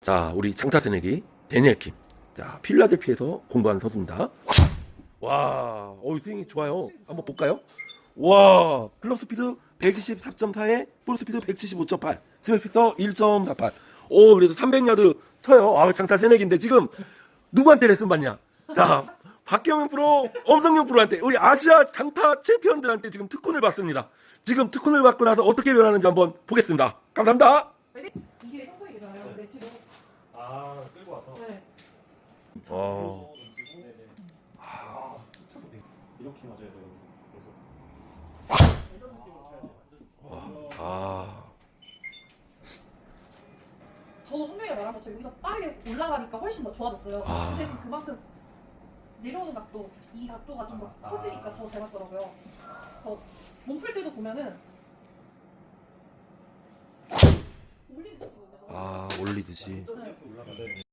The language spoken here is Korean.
자, 우리 장타 새내기 데니엘 킴. 자, 필라델피아에서 공부하는 선수입니다. 와, 스윙이 좋아요. 한번 볼까요? 와, 클럽 스피드 124.4에 볼 스피드 175.8, 스윙 피터 1.48. 그래도 300야드 쳐요. 장타 새내기인데 지금 누구한테 레슨 받냐? 자, 박경영 프로, 엄성용 프로한테, 우리 아시아 장타 챔피언들한테 지금 특훈을 받습니다. 지금 특훈을 받고 나서 어떻게 변하는지 한번 보겠습니다. 감사합니다. 이게 성공이잖아요. 근데 지금 끌고 와서. 네. 이렇게 맞아야 돼요. 저도 선배가 말한 것처럼 여기서 빠르게 올라가니까 훨씬 더 좋아졌어요. 근데 지금 그만큼 내려오는 각도, 이 각도가 좀 더 커지니까 더 잘 맞더라고요. 몸풀 때도 보면은 올리듯이 치거든요. 올리듯이. 네. 이렇게 올라가야 돼.